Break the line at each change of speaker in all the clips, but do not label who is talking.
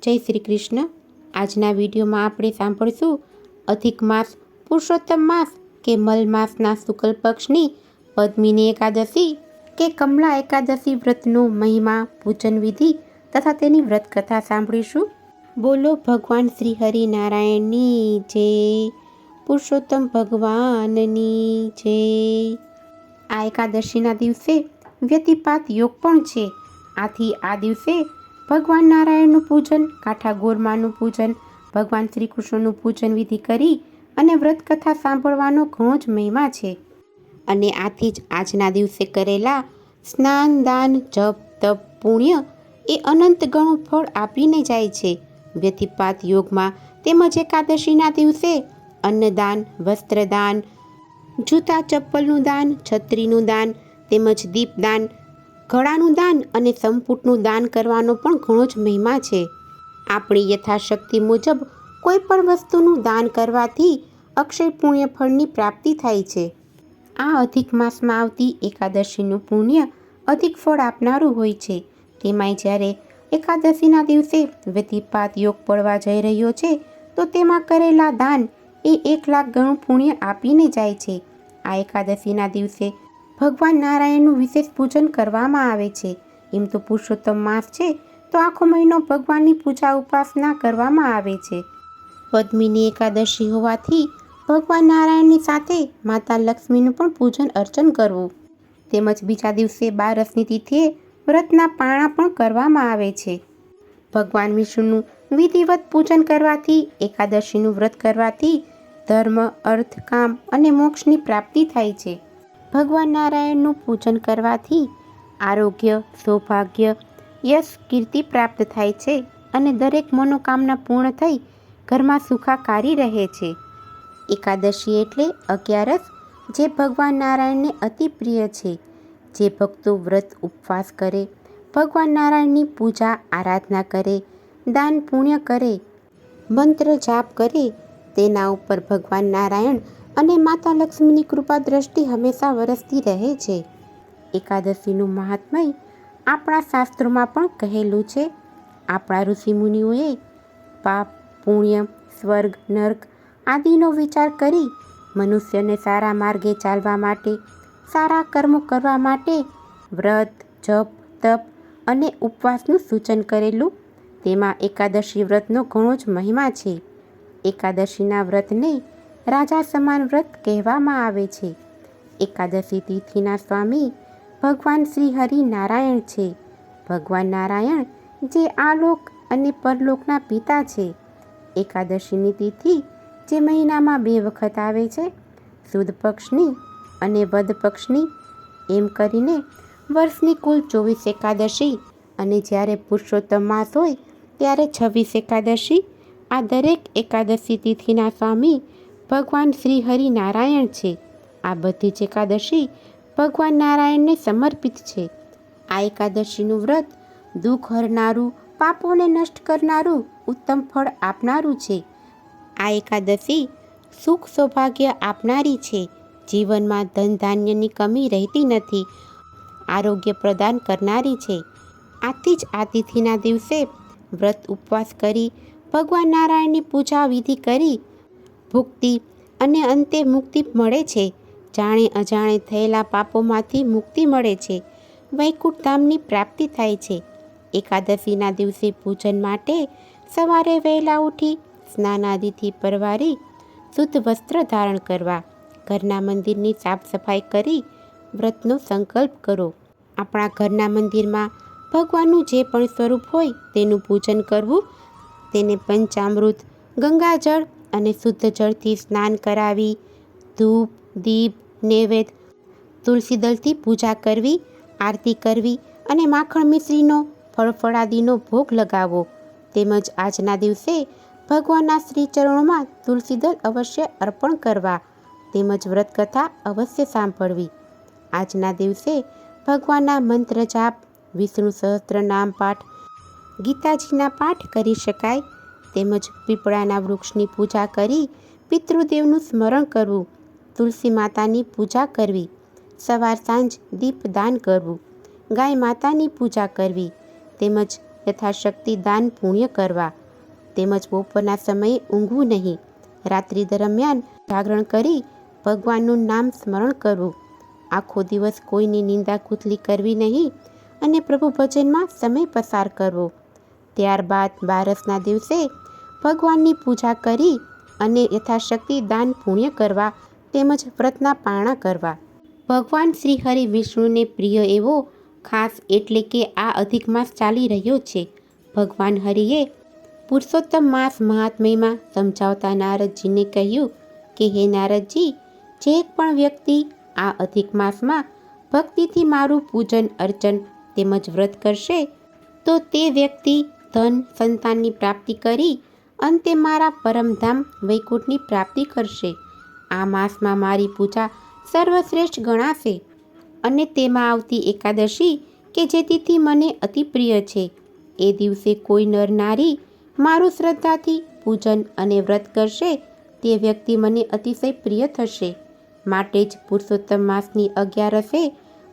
જય શ્રી કૃષ્ણ। આજના વિડીયોમાં આપણે સાંભળશું અધિક માસ પુરુષોત્તમ માસ કે મલ માસના શુક્લ પક્ષની પદ્મિની એકાદશી કે કમલા એકાદશી વ્રતનો મહિમા, પૂજન વિધિ તથા તેની વ્રત કથા સાંભળીશું। બોલો ભગવાન શ્રી હરિનારાયણની જય, પુરુષોત્તમ ભગવાનની જય। આ એકાદશીના દિવસે વ્યતિપાત યોગ પણ છે। આથી આ દિવસે ભગવાન નારાયણનું પૂજન, કાંઠા ગોરમાનું પૂજન, ભગવાન શ્રી કૃષ્ણનું પૂજન વિધિ કરી અને વ્રત કથા સાંભળવાનો ઘણો જ મહિમા છે। અને આથી જ આજના દિવસે કરેલા સ્નાન, દાન, જપ, તપ, પુણ્ય એ અનંત ગણું ફળ આપીને જાય છે। વ્યતિપાત યોગમાં તેમજ એકાદશીના દિવસે અન્નદાન, વસ્ત્રદાન, જૂતા ચપ્પલનું દાન, છત્રીનું દાન તેમજ દીપદાન, ઘડાનું દાન અને સંપુટનું દાન કરવાનો પણ ઘણો જ મહિમા છે। આપણી યથાશક્તિ મુજબ કોઈ પણ વસ્તુનું દાન કરવાથી અક્ષય પુણ્ય ફળની પ્રાપ્તિ થાય છે। આ અધિક માસમાં આવતી એકાદશીનું પુણ્ય અધિક ફળ આપનારું હોય છે। તેમાંય જ્યારે એકાદશીના દિવસે વ્યતિપાત યોગ પડવા જઈ રહ્યો છે તો તેમાં કરેલા દાન એ 1,00,000 ગણું પુણ્ય આપીને જાય છે। આ એકાદશીના દિવસે ભગવાન નારાયણનું વિશેષ પૂજન કરવામાં આવે છે। એમ તો પુરુષોત્તમ માસ છે તો આખો મહિનો ભગવાનની પૂજા ઉપાસના કરવામાં આવે છે। પદ્મિની એકાદશી હોવાથી ભગવાન નારાયણની સાથે માતા લક્ષ્મીનું પણ પૂજન અર્ચન કરવું તેમજ બીજા દિવસે 12ની તિથિએ વ્રતના પારણા પણ કરવામાં આવે છે। ભગવાન વિષ્ણુનું વિધિવત પૂજન કરવાથી, એકાદશીનું વ્રત કરવાથી ધર્મ, અર્થ, કામ અને મોક્ષની પ્રાપ્તિ થાય છે। ભગવાન નારાયણનું પૂજન કરવાથી આરોગ્ય, સૌભાગ્ય, યશ, કીર્તિ પ્રાપ્ત થાય છે અને દરેક મનોકામના પૂર્ણ થઈ ઘરમાં સુખાકારી રહે છે। એકાદશી એટલે 11, જે ભગવાન નારાયણને અતિ પ્રિય છે। જે ભક્તો વ્રત ઉપવાસ કરે, ભગવાન નારાયણની પૂજા આરાધના કરે, દાન પુણ્ય કરે, મંત્ર જાપ કરે, તેના ઉપર ભગવાન નારાયણ અને માતા લક્ષ્મીની કૃપા દ્રષ્ટિ હંમેશા વરસતી રહે છે। એકાદશીનું મહાત્મય આપણા શાસ્ત્રોમાં પણ કહેલું છે। આપણા ઋષિમુનિઓએ પાપ, પુણ્ય, સ્વર્ગ, નર્ક આદિનો વિચાર કરી મનુષ્યને સારા માર્ગે ચાલવા માટે, સારા કર્મો કરવા માટે વ્રત, જપ, તપ અને ઉપવાસનું સૂચન કરેલું। તેમાં એકાદશી વ્રતનો ઘણો જ મહિમા છે। એકાદશીના વ્રતને રાજા સમાન વ્રત કહેવામાં આવે છે। એકાદશી તિથિના સ્વામી ભગવાન શ્રી હરિનારાયણ છે। ભગવાન નારાયણ જે આલોક અને પરલોકના પિતા છે। એકાદશીની તિથિ જે મહિનામાં 2 વખત આવે છે, સુદ પક્ષની અને વદ પક્ષની, એમ કરીને વર્ષની કુલ 24 એકાદશી અને જ્યારે પુરુષોત્તમ માસ હોય ત્યારે 26 એકાદશી। આ દરેક એકાદશી તિથિના સ્વામી ભગવાન શ્રી હરિનારાયણ છે। આ બધી જ એકાદશી ભગવાન નારાયણને સમર્પિત છે। આ એકાદશીનું વ્રત દુઃખ હરનારું, પાપોને નષ્ટ કરનારું, ઉત્તમ ફળ આપનારું છે। આ એકાદશી સુખ સૌભાગ્ય આપનારી છે। જીવનમાં ધન ધાન્યની કમી રહેતી નથી, આરોગ્ય પ્રદાન કરનારી છે। આથી જ આ તિથિના દિવસે વ્રત ઉપવાસ કરી ભગવાન નારાયણની પૂજા વિધિ કરી ભુક્તિ અને અંતે મુક્તિ મળે છે। જાણે અજાણે થયેલા પાપોમાંથી મુક્તિ મળે છે, વૈકુંઠ ધામની પ્રાપ્તિ થાય છે। એકાદશીના દિવસે પૂજન માટે સવારે વહેલા ઉઠી સ્નાનાદિથી પરવારી શુદ્ધ વસ્ત્ર ધારણ કરવા, ઘરના મંદિરની સાફ સફાઈ કરી વ્રતનો સંકલ્પ કરો। આપણા ઘરના મંદિરમાં ભગવાનનું જે પણ સ્વરૂપ હોય તેનું પૂજન કરવું, તેને પંચામૃત, ગંગાજળ અને શુદ્ધ જળથી સ્નાન કરાવી, ધૂપ, દીપ, નૈવેદ્ય, તુલસી દળથી પૂજા કરવી, આરતી કરવી અને માખણ મિશ્રીનો, ફળફળાદિનો ભોગ લગાવવો તેમજ આજના દિવસે ભગવાનના શ્રી ચરણોમાં તુલસીદળ અવશ્ય અર્પણ કરવા તેમજ વ્રતકથા અવશ્ય સાંભળવી। આજના દિવસે ભગવાનના મંત્ર જાપ, વિષ્ણુ સહસ્ત્ર નામ પાઠ, ગીતાજીના પાઠ કરી શકાય તેમજ પીપળાના વૃક્ષની પૂજા કરી પિતૃદેવનું સ્મરણ કરવું, તુલસી માતાની પૂજા કરવી, સવાર સાંજ દીપદાન કરવું, ગાય માતાની પૂજા કરવી તેમજ યથાશક્તિ દાન પુણ્ય કરવા, તેમજ બપોરના સમયે ઊંઘવું નહીં. રાત્રિ દરમિયાન જાગરણ કરી ભગવાનનું નામ સ્મરણ કરવું. આખો દિવસ કોઈની નિંદા કુથલી કરવી નહીં અને પ્રભુ ભજનમાં સમય પસાર કરવો. ત્યારબાદ બારસના દિવસે ભગવાનની પૂજા કરી અને યથાશક્તિ દાન પુણ્ય કરવા તેમજ વ્રતના પારણા કરવા. ભગવાન શ્રી હરિ વિષ્ણુને પ્રિય એવો ખાસ એટલે કે આ અધિક માસ ચાલી રહ્યો છે. ભગવાન હરિએ પુરુષોત્તમ માસ મહાત્મ્યમાં સમજાવતા નારદજીને કહ્યું કે હે નારદજી, જે પણ વ્યક્તિ આ અધિક માસમાં ભક્તિથી મારું પૂજન અર્ચન તેમજ વ્રત કરશે તો તે વ્યક્તિ ધન સંતાનની પ્રાપ્તિ કરી અંતે મારા પરમધામ વૈકુંઠની પ્રાપ્તિ કરશે. આ માસમાં મારી પૂજા સર્વશ્રેષ્ઠ ગણાશે અને તેમાં આવતી એકાદશી કે જે તિથિ મને અતિ પ્રિય છે, એ દિવસે કોઈ નર નારી મારું શ્રદ્ધાથી પૂજન અને વ્રત કરશે તે વ્યક્તિ મને અતિશય પ્રિય થશે. માટે જ પુરુષોત્તમ માસની 11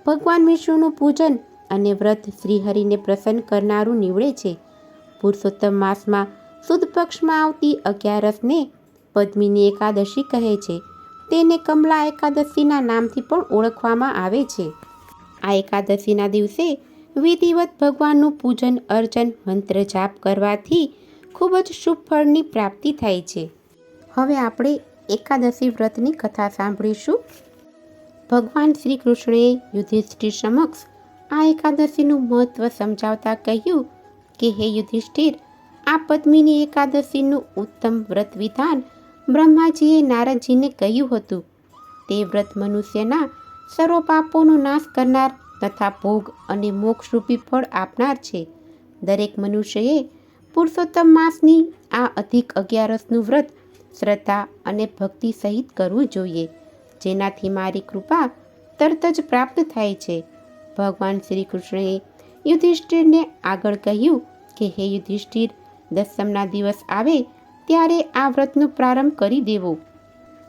ભગવાન વિષ્ણુનું પૂજન અને વ્રત શ્રીહરિને પ્રસન્ન કરનારું નીવડે છે. પુરુષોત્તમ માસમાં સુદ પક્ષમાં આવતી 11ને પદ્મિની એકાદશી કહે છે. તેને કમલા એકાદશીના નામથી પણ ઓળખવામાં આવે છે. આ એકાદશીના દિવસે વિધિવત ભગવાનનું પૂજન અર્ચન મંત્ર જાપ કરવાથી ખૂબ જ શુભ ફળની પ્રાપ્તિ થાય છે. હવે આપણે એકાદશી વ્રતની કથા સાંભળીશું. ભગવાન શ્રી કૃષ્ણએ યુધિષ્ઠિર સમક્ષ આ એકાદશીનું મહત્વ સમજાવતા કહ્યું કે હે યુધિષ્ઠિર, આ પદ્મિની એકાદશીનું ઉત્તમ વ્રત વિધાન બ્રહ્માજીએ નારદજીને કહ્યું હતું. તે વ્રત મનુષ્યના સર્વ પાપોનો નાશ કરનાર તથા ભોગ અને મોક્ષરૂપી ફળ આપનાર છે. દરેક મનુષ્યએ પુરુષોત્તમ માસની આ અધિક 11નું વ્રત શ્રદ્ધા અને ભક્તિ સહિત કરવું જોઈએ, જેનાથી મારી કૃપા તરત જ પ્રાપ્ત થાય છે. ભગવાન શ્રી કૃષ્ણએ યુધિષ્ઠિરને આગળ કહ્યું કે હે યુધિષ્ઠિર, દસમના દિવસ આવે ત્યારે આ વ્રતનો પ્રારંભ કરી દેવો.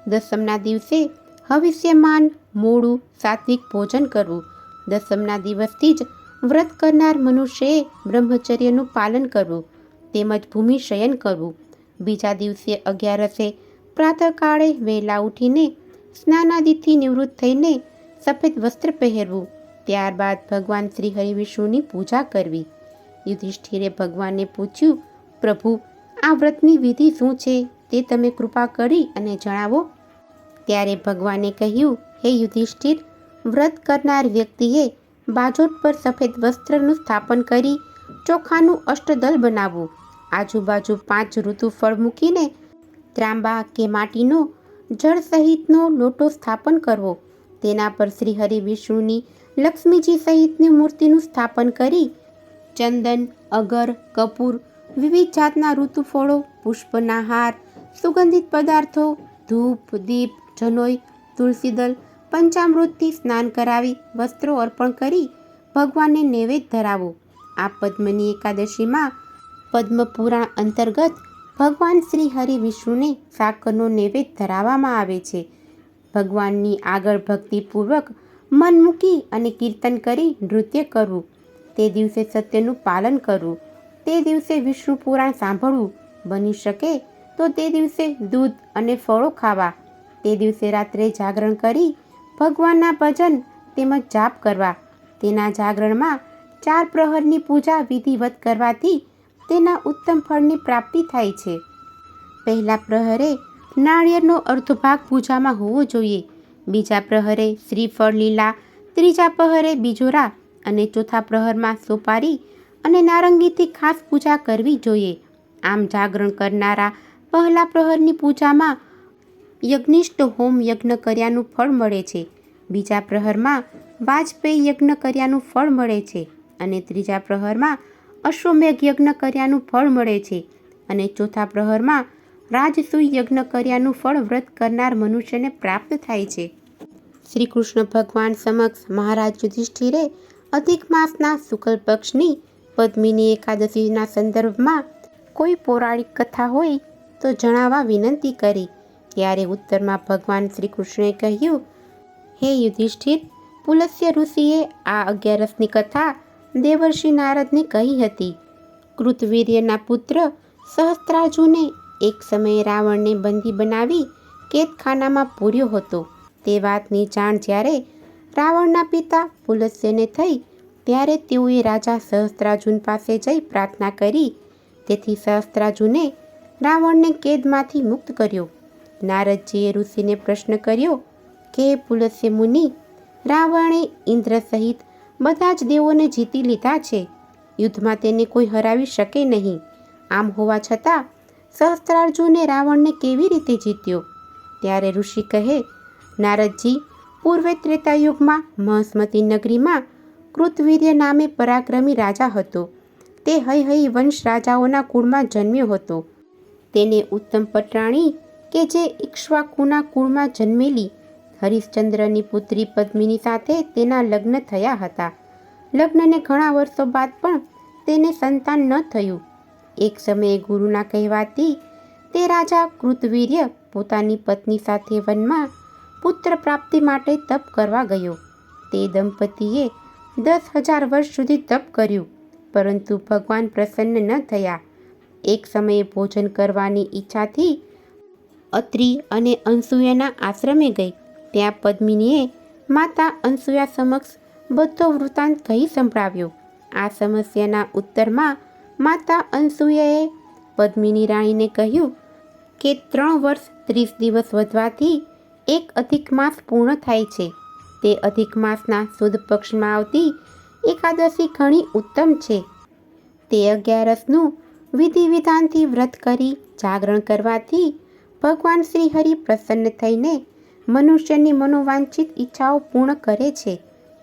દસમના દિવસે હવિષ્યમાન મોડું સાત્વિક ભોજન કરવું. દસમના દિવસથી જ વ્રત કરનાર મનુષ્યએ બ્રહ્મચર્યનું પાલન કરવું તેમજ ભૂમિ શયન કરવું. બીજા દિવસે 11 પ્રાતઃકાળે વહેલા ઉઠીને સ્નાનાદિથી નિવૃત્ત થઈને સફેદ વસ્ત્ર પહેરવું. ત્યારબાદ ભગવાન શ્રી હરિવિષ્ણુની પૂજા કરવી. યુધિષ્ઠિરે ભગવાનને પૂછ્યું, પ્રભુ, આ વ્રતની વિધિ શું છે તે તમે કૃપા કરી અને જણાવો. ત્યારે ભગવાને કહ્યું, હે યુધિષ્ઠિર, વ્રત કરનાર વ્યક્તિએ બાજોટ પર સફેદ વસ્ત્રનું સ્થાપન કરી ચોખાનું અષ્ટદલ બનાવવું. આજુબાજુ 5 ઋતુ ફળ મૂકીને ત્રાંબા કે માટીનો જળ સહિતનો લોટો સ્થાપન કરવો. તેના પર શ્રી હરિ વિષ્ણુની લક્ષ્મીજી સહિતની મૂર્તિનું સ્થાપન કરી ચંદન, અગર, કપૂર, વિવિધ જાતના ઋતુફળો, પુષ્પના હાર, સુગંધિત પદાર્થો, ધૂપ, દીપ, જનોઈ, તુલસીદલ, પંચામૃતથી સ્નાન કરાવી વસ્ત્રો અર્પણ કરી ભગવાનને નૈવેદ્ય ધરાવો. આ પદ્મની એકાદશીમાં પદ્મપુરાણ અંતર્ગત ભગવાન શ્રી હરિ વિષ્ણુને સાકરનો નૈવેદ્ય ધરાવવામાં આવે છે. ભગવાનની આગળ ભક્તિપૂર્વક મન મૂકી અને કીર્તન કરી નૃત્ય કરવું. તે દિવસે સત્યનું પાલન કરવું. તે દિવસે વિષ્ણુ પુરાણ સાંભળવું. બની શકે તો તે દિવસે દૂધ અને ફળો ખાવા. તે દિવસે રાત્રે જાગરણ કરી ભગવાનના ભજન તેમજ જાપ કરવા. તેના જાગરણમાં 4 પ્રહરની પૂજા વિધિવત કરવાથી તેના ઉત્તમ ફળની પ્રાપ્તિ થાય છે. પહેલા પ્રહરે નાળિયેરનો અર્ધ ભાગ પૂજામાં હોવો જોઈએ. બીજા પ્રહરે શ્રીફળ લીલા, ત્રીજા પ્રહરે બીજોરા અને ચોથા પ્રહરમાં સોપારી અને નારંગીથી ખાસ પૂજા કરવી જોઈએ. આમ જાગરણ કરનારા પહેલા પ્રહરની પૂજામાં યજ્ઞિષ્ઠ હોમ યજ્ઞ કર્યાનું ફળ મળે છે. બીજા પ્રહરમાં વાજપેયી યજ્ઞ કર્યાનું ફળ મળે છે અને ત્રીજા પ્રહરમાં અશ્વમેઘ યજ્ઞ કર્યાનું ફળ મળે છે અને ચોથા પ્રહરમાં રાજસૂય યજ્ઞ કર્યાનું ફળ વ્રત કરનાર મનુષ્યને પ્રાપ્ત થાય છે. શ્રી કૃષ્ણ ભગવાન સમક્ષ મહારાજ યુધિષ્ઠિરે અધિક માસના શુક્લ પક્ષની પદ્મિની એકાદશીના સંદર્ભમાં કોઈ પૌરાણિક કથા હોય તો જણાવવા વિનંતી કરી. ત્યારે ઉત્તરમાં ભગવાન શ્રી કૃષ્ણએ કહ્યું, હે યુધિષ્ઠિર, પુલસ્ય ઋષિએ આ 11ની કથા દેવર્ષિ નારદને કહી હતી. કૃતવીર્યના પુત્ર સહસ્ત્રાર્જુને એક સમયે રાવણને બંદી બનાવી કેદખાનામાં પૂર્યો હતો. તે વાતની જાણ જ્યારે રાવણના પિતા પુલત્સ્યને થઈ ત્યારે તેઓએ રાજા સહસ્ત્રાર્જુન પાસે જઈ પ્રાર્થના કરી. તેથી સહસ્ત્રાર્જુને રાવણને કેદમાંથી મુક્ત કર્યો. નારદજીએ ઋષિને પ્રશ્ન કર્યો કે પુલત્સ્ય મુનિ, રાવણે ઇન્દ્ર સહિત બધા જ દેવોને જીતી લીધા છે. યુદ્ધમાં તેને કોઈ હરાવી શકે નહીં. આમ હોવા છતાં સહસ્ત્રાર્જુને રાવણને કેવી રીતે જીત્યો? ત્યારે ઋષિ કહે, નારદજી, પૂર્વે ત્રેતાયુગમાં મહસ્મતી નગરીમાં કૃતવીર્ય નામે પરાક્રમી રાજા હતો. તે હૈહય વંશ રાજાઓના કુળમાં જન્મ્યો હતો. તેને ઉત્તમ પટરાણી કે જે ઇક્ષ્વાકુના કુળમાં જન્મેલી હરિશ્ચંદ્રની પુત્રી પદ્મિની સાથે તેના લગ્ન થયા હતા. લગ્નને ઘણા વર્ષો બાદ પણ તેને સંતાન ન થયું. એક સમયે ગુરુના કહેવાથી તે રાજા કૃતવીર્ય પોતાની પત્ની સાથે વનમાં પુત્ર પ્રાપ્તિ માટે તપ કરવા ગયો. તે દંપતીએ 10,000 વર્ષ સુધી તપ કર્યું, પરંતુ ભગવાન પ્રસન્ન ન થયા. એક સમયે ભોજન કરવાની ઈચ્છાથી અત્રિ અને અનસૂયાના આશ્રમે ગઈ. ત્યાં પદ્મિનીએ માતા અનસૂયા સમક્ષ બધો વૃત્તાંત કહી સંભળાવ્યો. આ સમસ્યાના ઉત્તરમાં માતા અનસૂયાએ પદ્મિની રાણીને કહ્યું કે 3 વર્ષ 30 દિવસ વધવાથી એક અધિક માસ પૂર્ણ થાય છે. તે અધિક માસના સુદ પક્ષમાં આવતી એકાદશી ઘણી ઉત્તમ છે. તે 11સનું વિધિ વિધાનથી વ્રત કરી જાગરણ કરવાથી ભગવાન શ્રી હરિ પ્રસન્ન થઈને મનુષ્યની મનોવાંછિત ઈચ્છાઓ પૂર્ણ કરે છે.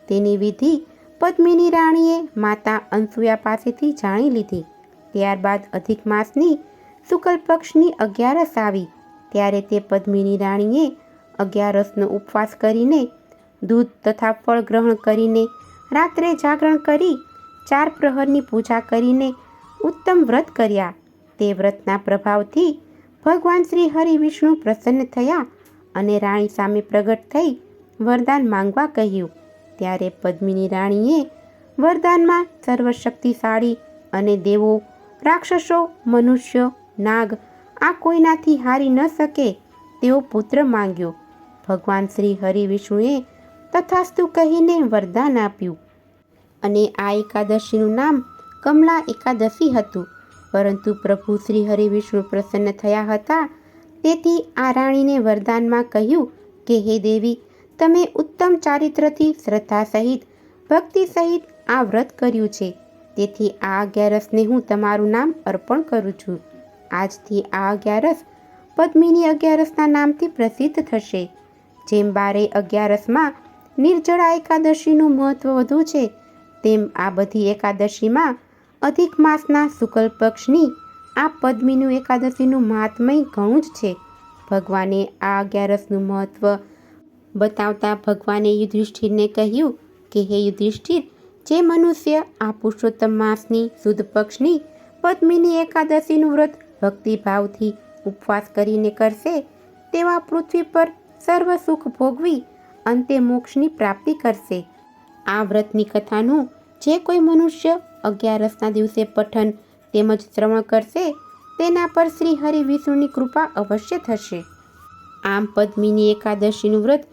તેની વિધિ પદ્મિની રાણીએ માતા અનસૂયા પાસેથી જાણી લીધી. ત્યારબાદ અધિક માસની શુક્લ પક્ષની 11સ આવી. ત્યારે તે પદ્મિની રાણીએ 11સનો ઉપવાસ કરીને દૂધ તથા ફળ ગ્રહણ કરીને રાત્રે જાગરણ કરી 4 પ્રહરની પૂજા કરીને ઉત્તમ વ્રત કર્યા. તે વ્રતના પ્રભાવથી ભગવાન શ્રી હરિ વિષ્ણુ પ્રસન્ન થયા અને રાણી સામે પ્રગટ થઈ વરદાન માંગવા કહ્યું. ત્યારે પદ્મિની રાણીએ વરદાનમાં સર્વશક્તિશાળી અને દેવો, રાક્ષસો, મનુષ્યો, નાગ આ કોઈનાથી હારી ન શકે તેવો પુત્ર માંગ્યો. ભગવાન શ્રી હરિ વિષ્ણુએ તથાસ્તુ કહીને વરદાન આપ્યું અને આ એકાદશીનું નામ કમલા એકાદશી હતું. પરંતુ પ્રભુ શ્રી હરિ વિષ્ણુ પ્રસન્ન થયા હતા. તેથી આ રાણીને વરદાનમાં કહ્યું કે હે દેવી, તમે ઉત્તમ ચારિત્રથી શ્રદ્ધા સહિત ભક્તિ સહિત આ વ્રત કર્યું છે. તેથી આ 11સને હું તમારું નામ અર્પણ કરું છું. આજથી આ 11સ પદ્મિની 11સના નામથી પ્રસિદ્ધ થશે. જેમ 12/11માં નિર્જળા એકાદશીનું મહત્વ વધુ છે, તેમ આ બધી એકાદશીમાં અધિક માસના શુક્લ પક્ષની આ પદ્મિની એકાદશીનું મહાત્મય ઘણું જ છે. ભગવાને આ 11સનું મહત્વ બતાવતા ભગવાને યુધિષ્ઠિરને કહ્યું કે હે યુધિષ્ઠિર, જે મનુષ્ય આ પુરુષોત્તમ માસની શુદ્ધ પક્ષની પદ્મિની એકાદશીનું વ્રત ભક્તિભાવથી ઉપવાસ કરીને કરશે, તેવા પૃથ્વી પર સર્વ સુખ ભોગવી અંતે મોક્ષની પ્રાપ્તિ કરશે. આ વ્રતની કથાનું જે કોઈ મનુષ્ય 11સના દિવસે પઠન તેમજ શ્રવણ કરશે, તેના પર શ્રી હરિ વિષ્ણુની કૃપા અવશ્ય થશે. આમ પદ્મિની એકાદશીનું વ્રત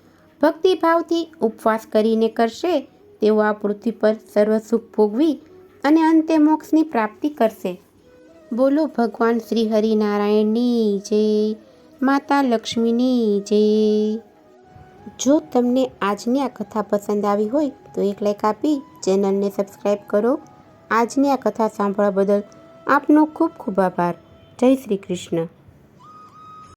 ભક્તિભાવથી ઉપવાસ કરીને કરશે, તેઓ આ પૃથ્વી પર સર્વ સુખ ભોગવી અને અંતે મોક્ષની પ્રાપ્તિ કરશે. બોલો ભગવાન શ્રી હરિનારાયણની જય, માતા લક્ષ્મીની જય. જો તમને આજની આ કથા પસંદ આવી હોય તો એક લાઈક આપી ચેનલને સબસ્ક્રાઈબ કરો. આજની આ કથા સાંભળવા બદલ આપનો ખૂબ ખૂબ આભાર. જય શ્રી કૃષ્ણ.